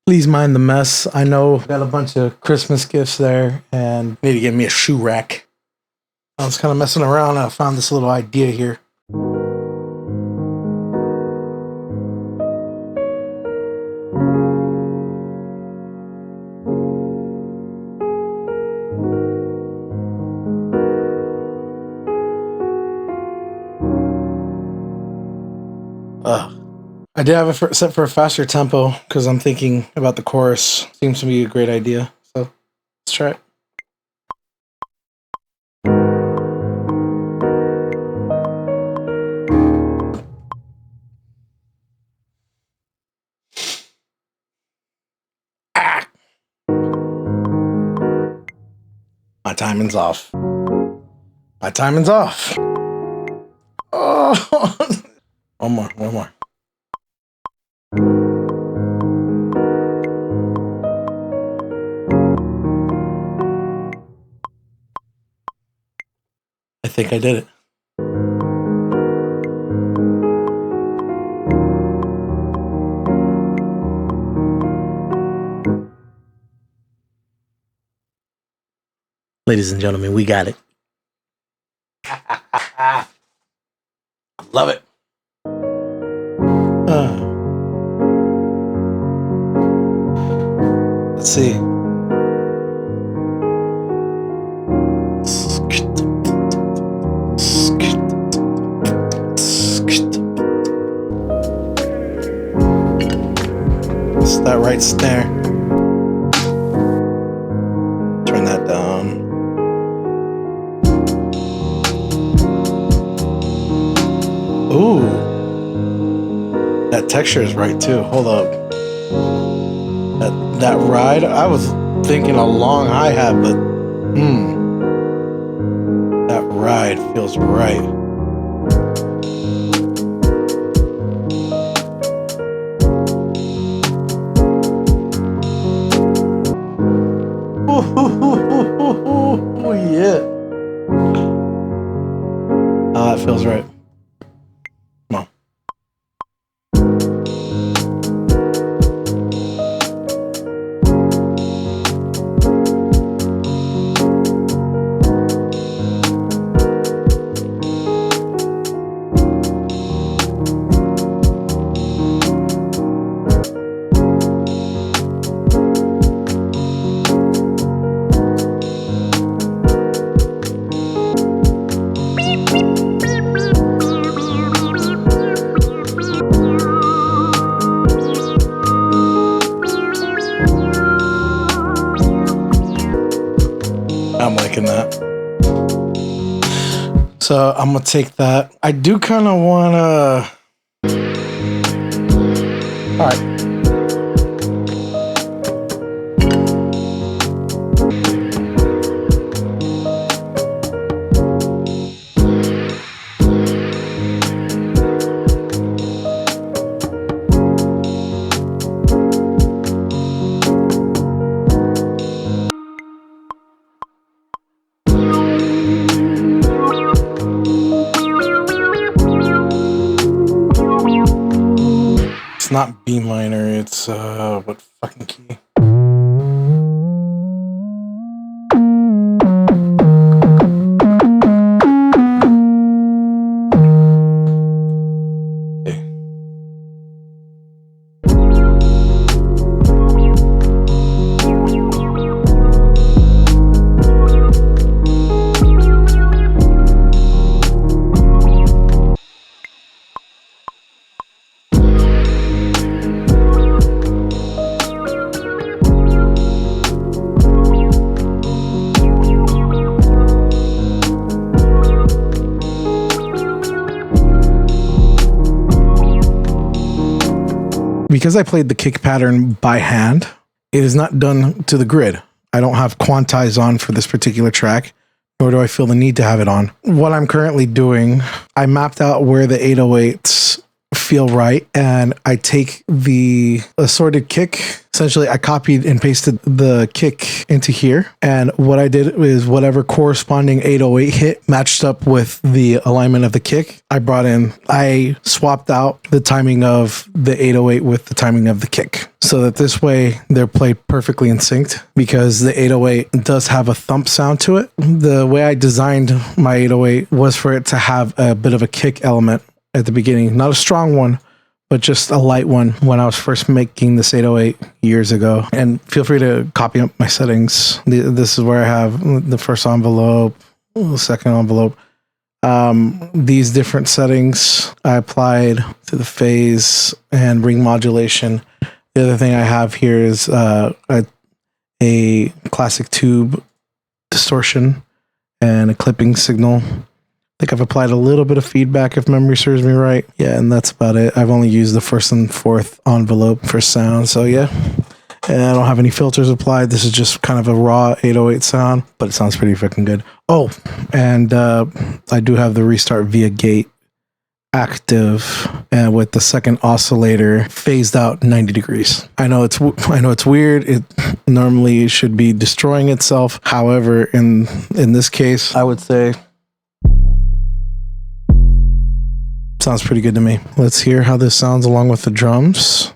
Please mind the mess. I know I got a bunch of Christmas gifts there and need to get me a shoe rack. I was kind of messing around and I found this little idea here. I did have it set for a faster tempo because I'm thinking about the chorus. Seems to be a great idea. So let's try it. Ah! My timing's off. My timing's off. Oh, one more. I think I did it. Ladies and gentlemen, we got it. Love it. Let's see. It's that right snare. Turn that down. Ooh. That texture is right too. Hold up. That ride, I was thinking a long hi-hat, but that ride feels right. Oh yeah. That feels right. Come on. I'm liking that. So I'm gonna take that. I do kind of wanna. All right. It's not B minor, it's what fucking key? Okay. Because I played the kick pattern by hand, it is not done to the grid. I don't have quantize on for this particular track, nor do I feel the need to have it on. What I'm currently doing, I mapped out where the 808s feel right. And I take the assorted kick. Essentially, I copied and pasted the kick into here. And what I did is whatever corresponding 808 hit matched up with the alignment of the kick. I swapped out the timing of the 808 with the timing of the kick, so that this way they're played perfectly in sync, because the 808 does have a thump sound to it. The way I designed my 808 was for it to have a bit of a kick element at the beginning, not a strong one, but just a light one when I was first making this 808 years ago. And feel free to copy up my settings. This is where I have the first envelope, the second envelope. These different settings I applied to the phase and ring modulation. The other thing I have here is a classic tube distortion and a clipping signal. I think I've applied a little bit of feedback if memory serves me right. Yeah, and that's about it. I've only used the first and fourth envelope for sound. So yeah, and I don't have any filters applied. This is just kind of a raw 808 sound, but it sounds pretty freaking good. Oh, and I do have the restart via gate active, and with the second oscillator phased out 90 degrees. I know it's weird. It normally should be destroying itself. However, in this case, I would say sounds pretty good to me. Let's hear how this sounds along with the drums.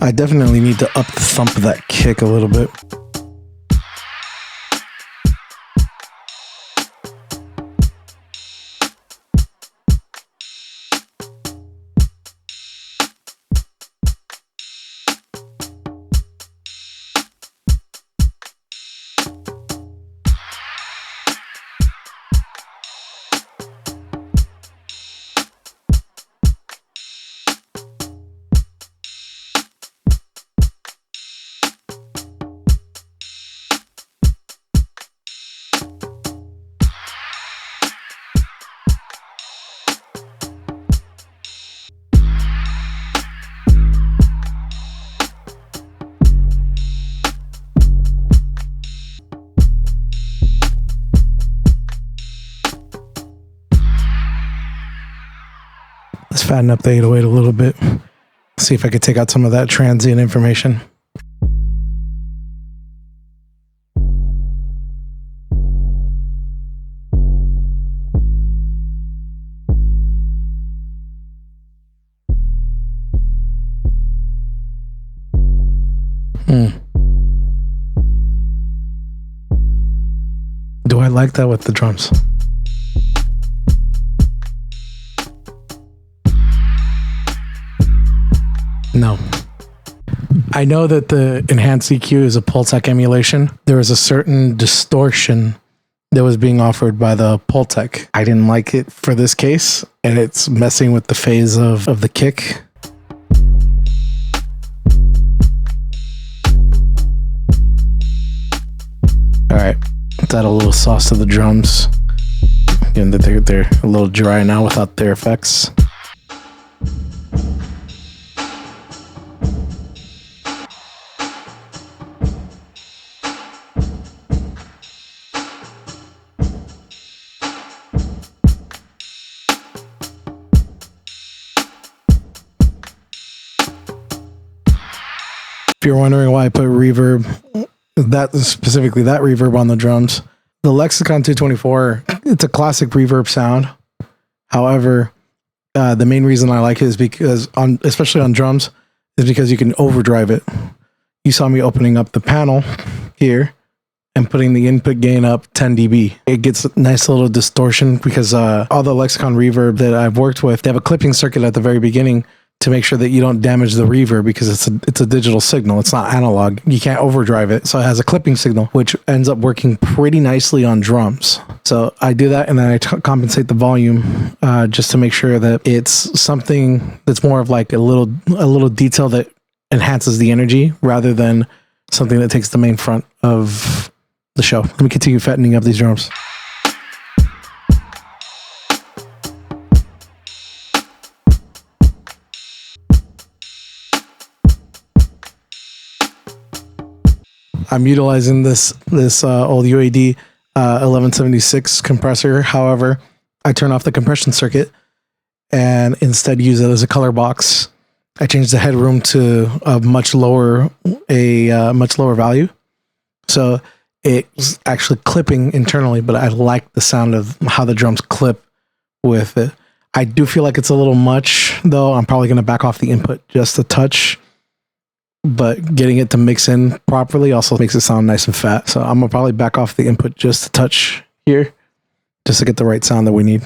I definitely need to up the thump of that kick a little bit. Let's fatten up the 808 a little bit. See if I could take out some of that transient information. Do I like that with the drums? No. I know that the enhanced EQ is a Pultec emulation. There was a certain distortion that was being offered by the Pultec. I didn't like it for this case, and it's messing with the phase of the kick. All right, let's add a little sauce to the drums. Again, they're a little dry now without their effects. If you're wondering why I put reverb, specifically that reverb on the drums, the Lexicon 224, it's a classic reverb sound. However, the main reason I like it is because, especially on drums, is because you can overdrive it. You saw me opening up the panel here and putting the input gain up 10 dB. It gets a nice little distortion because all the Lexicon reverb that I've worked with, they have a clipping circuit at the very beginning to make sure that you don't damage the reverb, because it's a digital signal. It's not analog. You can't overdrive it. So it has a clipping signal, which ends up working pretty nicely on drums. So I do that, and then I compensate the volume just to make sure that it's something that's more of like a little detail that enhances the energy rather than something that takes the main front of the show. Let me continue fattening up these drums. I'm utilizing this old UAD 1176 compressor. However, I turn off the compression circuit and instead use it as a color box. I changed the headroom to a much lower value, so it's actually clipping internally. But I like the sound of how the drums clip with it. I do feel like it's a little much, though. I'm probably going to back off the input just a touch, but getting it to mix in properly also makes it sound nice and fat. So I'm going to probably back off the input just a touch here, just to get the right sound that we need.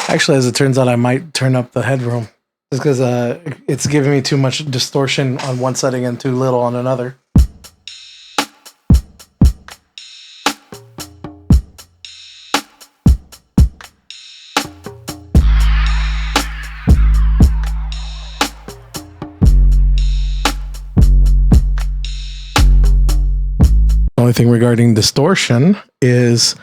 Actually, as it turns out, I might turn up the headroom just because it's giving me too much distortion on one setting and too little on another. The only thing regarding distortion is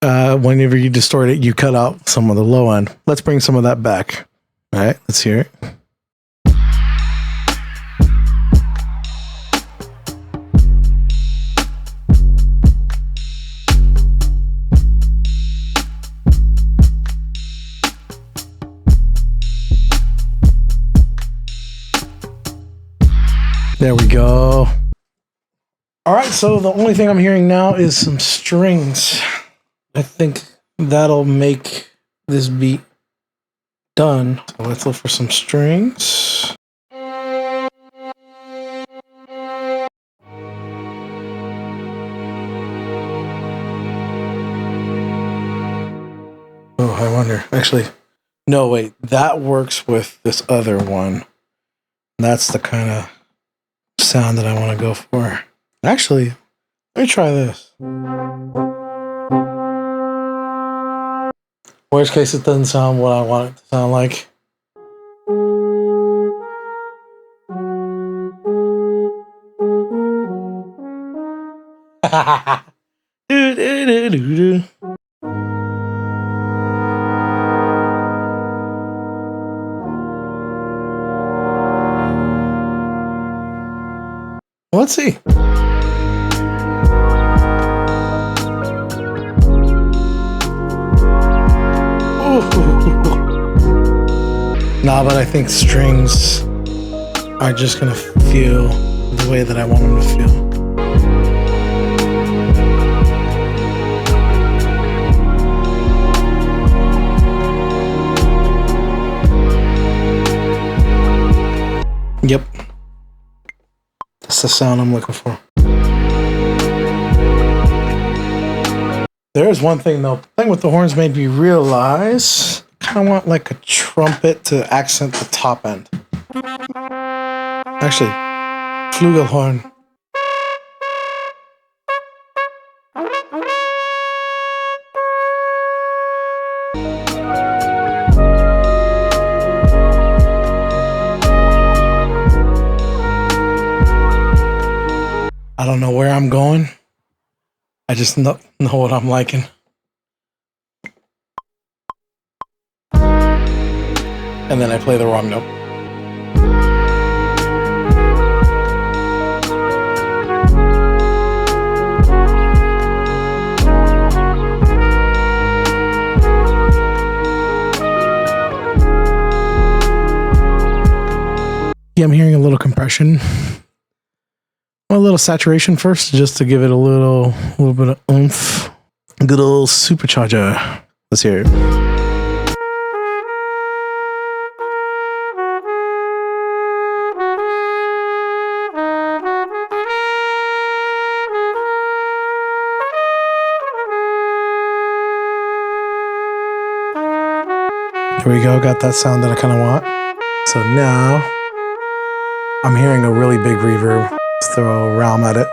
whenever you distort it, you cut out some of the low end. Let's bring some of that back. All right, let's hear it. There we go. All right, so the only thing I'm hearing now is some strings. I think that'll make this beat done. So let's look for some strings. Oh, I wonder. Actually, no, wait. That works with this other one. That's the kind of sound that I want to go for. Actually, let me try this. Worst case, it doesn't sound what I want it to sound like. Let's see. Nah, but I think strings are just gonna feel the way that I want them to feel. Yep. That's the sound I'm looking for. There's one thing though. The thing with the horns made me realize I kind of want like a trumpet to accent the top end. Actually, flugelhorn. I don't know where I'm going. I just know what I'm liking. And then I play the wrong note. Yeah, I'm hearing a little compression. A little saturation first, just to give it a little bit of oomph. Good old supercharger. Let's hear it. There we go. Got that sound that I kind of want. So now I'm hearing a really big reverb. Let's throw a realm at it.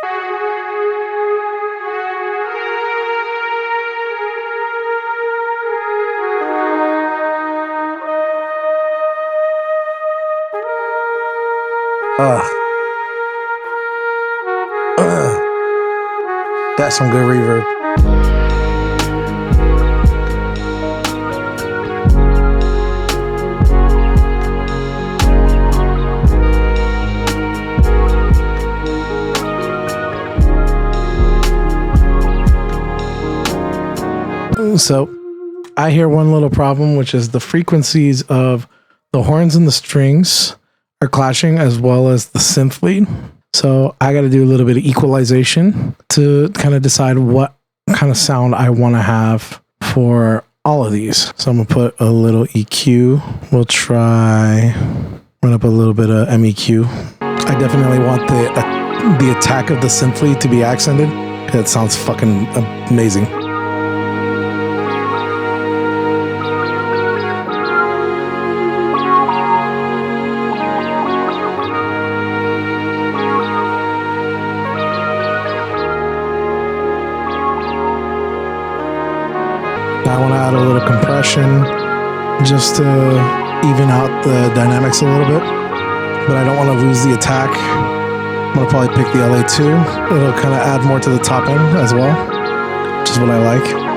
That's some good reverb. So I hear one little problem, which is the frequencies of the horns and the strings are clashing, as well as the synth lead. So I got to do a little bit of equalization to kind of decide what kind of sound I want to have for all of these. So I'm going to put a little EQ. We'll try run up a little bit of MEQ. I definitely want the attack of the synth lead to be accented. That sounds fucking amazing. I want to add a little compression just to even out the dynamics a little bit, but I don't want to lose the attack. I'm going to probably pick the LA2. It'll kind of add more to the top end as well, which is what I like.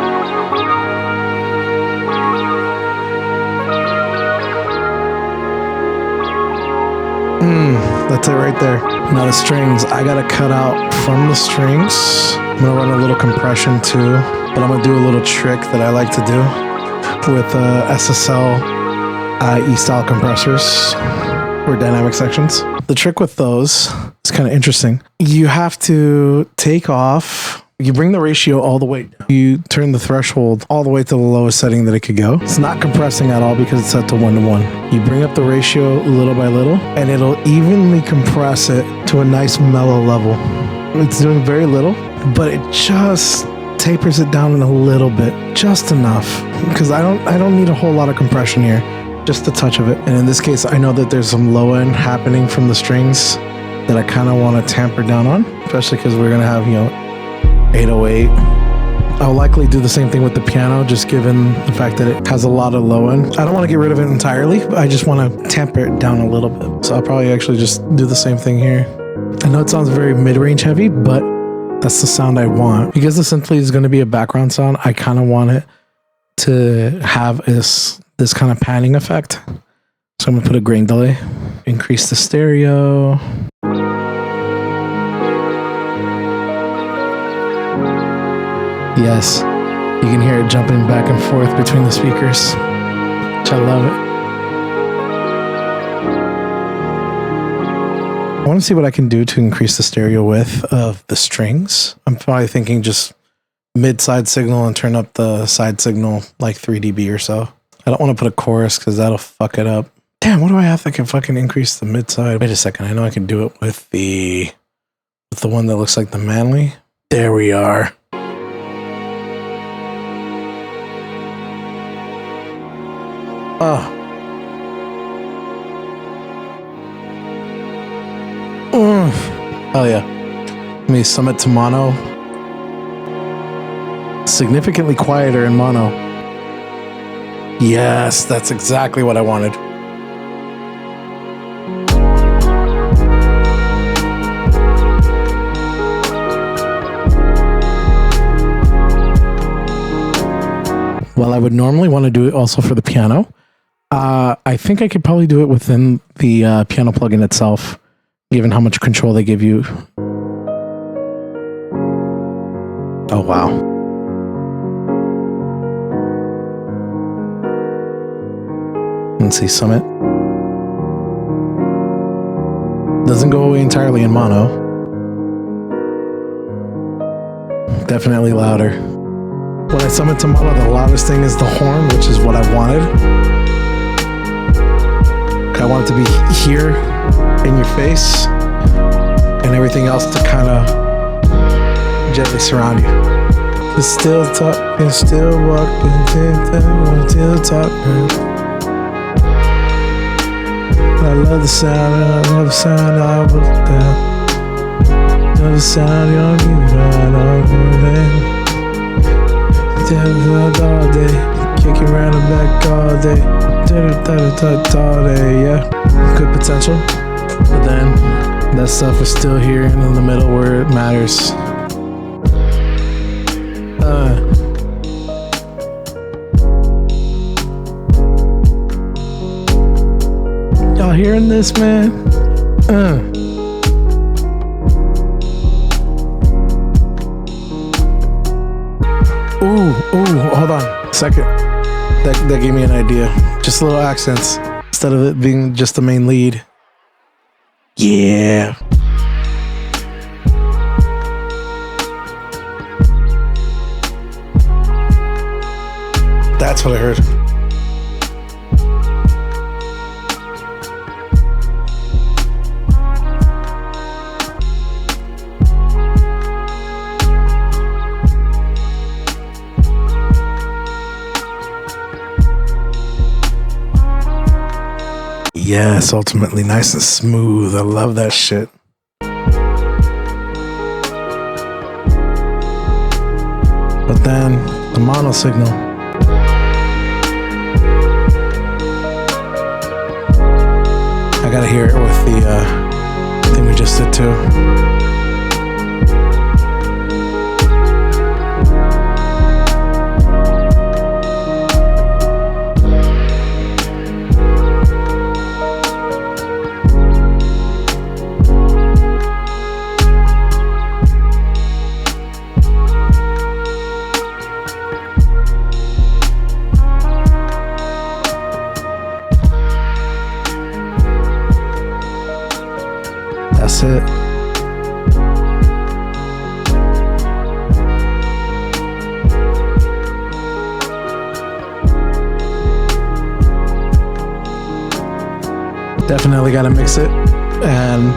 That's it right there. Now the strings, I got to cut out from the strings. I'm going to run a little compression too. But I'm going to do a little trick that I like to do with SSL E-style compressors or dynamic sections. The trick with those is kind of interesting. You have to take off, you bring the ratio all the way down. You turn the threshold all the way to the lowest setting that it could go. It's not compressing at all because it's set to 1:1. You bring up the ratio little by little and it'll evenly compress it to a nice mellow level. It's doing very little, but it just tapers it down in a little bit, just enough, because I don't need a whole lot of compression here, just a touch of it. And in this case, I know that there's some low end happening from the strings that I kind of want to tamper down on, especially because we're gonna have 808. I'll likely do the same thing with the piano, just given the fact that it has a lot of low end. I don't want to get rid of it entirely, but I just want to tamper it down a little bit. So I'll probably actually just do the same thing here. I know it sounds very mid-range heavy, but that's the sound I want. Because the synth lead is going to be a background sound, I kind of want it to have this kind of panning effect. So I'm going to put a grain delay. Increase the stereo. Yes, you can hear it jumping back and forth between the speakers, which I love it. I want to see what I can do to increase the stereo width of the strings. I'm probably thinking just mid-side signal and turn up the side signal like 3 dB or so. I don't want to put a chorus because that'll fuck it up. Damn, what do I have that can fucking increase the mid-side? Wait a second, I know I can do it with the one that looks like the manly. There we are. Oh. Oh yeah. Let me sum it to mono. Significantly quieter in mono. Yes, that's exactly what I wanted. Well, I would normally want to do it also for the piano. I think I could probably do it within the piano plugin itself, given how much control they give you. Oh, wow. Let's see, Summit. Doesn't go away entirely in mono. Definitely louder. When I summit to mono, the loudest thing is the horn, which is what I wanted. I want it to be here in your face and everything else to kind of gently surround you. It's still talking, still walking, still talking. I love the sound, and I love the sound I was down. Love the sound, you don't give right over there. All day, kicking around the back all day. All day, yeah. Good potential. But then that stuff is still here and in the middle where it matters. Y'all hearing this, man? Ooh, hold on. Second, that gave me an idea. Just little accents instead of it being just the main lead. Yeah. That's what I heard. Yes, ultimately nice and smooth. I love that shit. But then the mono signal. I gotta hear it with the thing we just did too. That's it. Definitely got to mix it and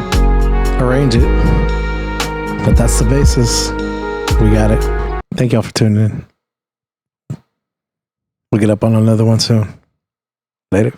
arrange it. But that's the basis. We got it. Thank y'all for tuning in. We'll get up on another one soon. Later.